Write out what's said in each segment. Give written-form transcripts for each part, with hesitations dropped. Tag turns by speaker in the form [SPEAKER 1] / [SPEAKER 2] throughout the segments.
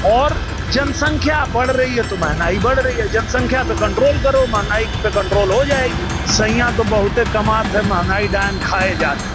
[SPEAKER 1] और जनसंख्या बढ़ रही है तो महंगाई बढ़ रही है। जनसंख्या पे कंट्रोल करो, महंगाई पे कंट्रोल हो जाएगी। सैया तो बहुते कमात है, महंगाई डायन खाए जाते।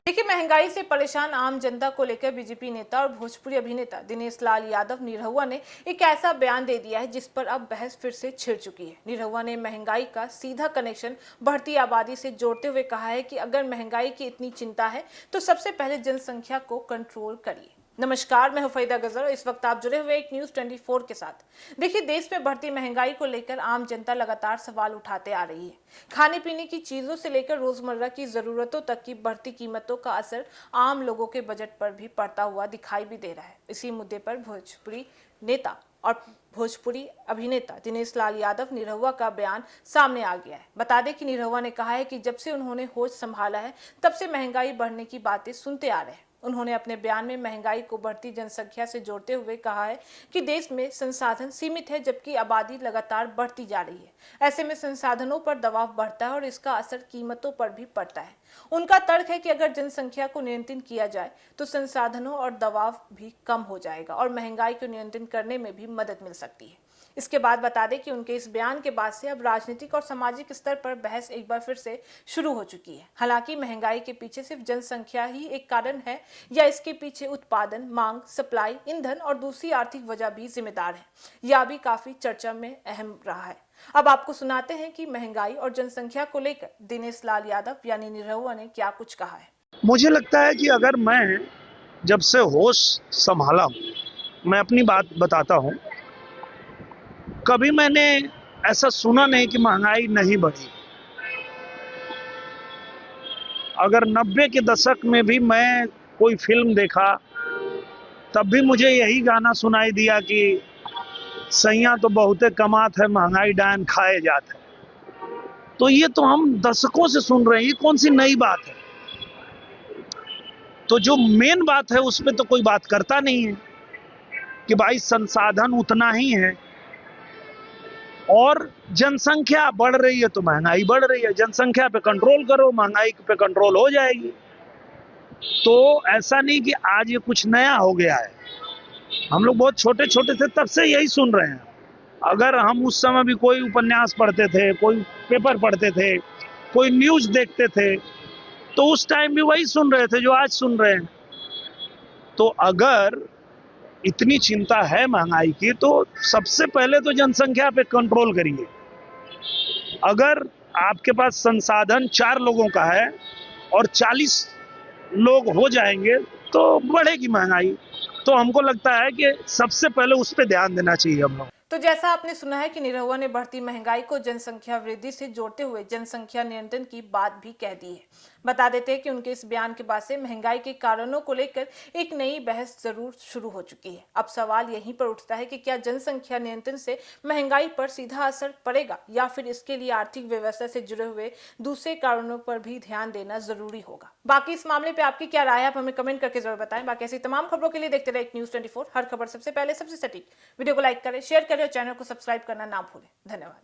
[SPEAKER 2] देखिए, महंगाई से परेशान आम जनता को लेकर बीजेपी नेता और भोजपुरी अभिनेता दिनेश लाल यादव निरहुआ ने एक ऐसा बयान दे दिया है जिस पर अब बहस फिर से छिड़ चुकी है। निरहुआ ने महंगाई का सीधा कनेक्शन बढ़ती आबादी से जोड़ते हुए कहा है कि अगर महंगाई की इतनी चिंता है तो सबसे पहले जनसंख्या को कंट्रोल करिए। नमस्कार, मैं हूं फरीदा गजर और इस वक्त आप जुड़े हुए एक न्यूज 24 के साथ। देखिए, देश में बढ़ती महंगाई को लेकर आम जनता लगातार सवाल उठाते आ रही है। खाने पीने की चीजों से लेकर रोजमर्रा की जरूरतों तक की बढ़ती कीमतों का असर आम लोगों के बजट पर भी पड़ता हुआ दिखाई भी दे रहा है। इसी मुद्दे पर भोजपुरी नेता और भोजपुरी अभिनेता दिनेश लाल यादव निरहुआ का बयान सामने आ गया है। बता दें कि निरहुआ ने कहा है कि जब से उन्होंने होश संभाला है तब से महंगाई बढ़ने की बातें सुनते आ रहे हैं। उन्होंने अपने बयान में महंगाई को बढ़ती जनसंख्या से जोड़ते हुए कहा है कि देश में संसाधन सीमित है जबकि आबादी लगातार बढ़ती जा रही है। ऐसे में संसाधनों पर दबाव बढ़ता है और इसका असर कीमतों पर भी पड़ता है। उनका तर्क है कि अगर जनसंख्या को नियंत्रित किया जाए तो संसाधनों और दबाव भी कम हो जाएगा और महंगाई को नियंत्रित करने में भी मदद मिल सकती है। इसके बाद बता दें कि उनके इस बयान के बाद से अब राजनीतिक और सामाजिक स्तर पर बहस एक बार फिर से शुरू हो चुकी है। हालांकि महंगाई के पीछे सिर्फ जनसंख्या ही एक कारण है या इसके पीछे उत्पादन, मांग, सप्लाई, ईंधन और दूसरी आर्थिक वजह भी जिम्मेदार है। यह भी काफी चर्चा में अहम रहा है। अब आपको सुनाते हैं कि महंगाई और जनसंख्या को लेकर दिनेश लाल यादव यानी निरहुआ ने क्या कुछ कहा है।
[SPEAKER 1] मुझे लगता है कि अगर मैं जब से होश संभाला हूं, मैं अपनी बात बताता हूं, कभी मैंने ऐसा सुना नहीं कि महंगाई नहीं बढ़ी। अगर 90 के दशक में भी मैं कोई फिल्म देखा तब भी मुझे यही गाना सुनाई दिया कि सैया तो बहुते कमात है, महंगाई डायन खाए जाते। तो ये तो हम दशकों से सुन रहे हैं, ये कौन सी नई बात है। तो जो मेन बात है उस पर तो कोई बात करता नहीं है कि भाई संसाधन उतना ही है और जनसंख्या बढ़ रही है तो महंगाई बढ़ रही है। जनसंख्या पे कंट्रोल करो, महंगाई पे कंट्रोल हो जाएगी। तो ऐसा नहीं कि आज ये कुछ नया हो गया है। हम लोग बहुत छोटे छोटे थे तब से यही सुन रहे हैं। अगर हम उस समय भी कोई उपन्यास पढ़ते थे, कोई पेपर पढ़ते थे, कोई न्यूज देखते थे, तो उस टाइम भी वही सुन रहे थे जो आज सुन रहे हैं। तो अगर इतनी चिंता है महंगाई की तो सबसे पहले तो जनसंख्या पे कंट्रोल करिए। अगर आपके पास संसाधन 4 लोगों का है और 40 लोग हो जाएंगे तो बढ़ेगी महंगाई। तो हमको लगता है कि सबसे पहले उस पर ध्यान देना चाहिए हम लोग।
[SPEAKER 2] तो जैसा आपने सुना है कि निरहुआ ने बढ़ती महंगाई को जनसंख्या वृद्धि से जोड़ते हुए जनसंख्या नियंत्रण की बात भी कह दी है। बता देते हैं कि उनके इस बयान के बाद से महंगाई के कारणों को लेकर एक नई बहस जरूर शुरू हो चुकी है। अब सवाल यहीं पर उठता है कि क्या जनसंख्या नियंत्रण से महंगाई पर सीधा असर पड़ेगा या फिर इसके लिए आर्थिक व्यवस्था से जुड़े हुए दूसरे कारणों पर भी ध्यान देना जरूरी होगा। बाकी इस मामले पर आपकी क्या राय है, आप हमें कमेंट करके जरूर बताएं। बाकी ऐसी तमाम खबरों के लिए देखते रहे न्यूज 24, हर खबर सबसे पहले सबसे सटीक। वीडियो को लाइक करें, शेयर करें और चैनल को सब्सक्राइब करना ना भूलें। धन्यवाद।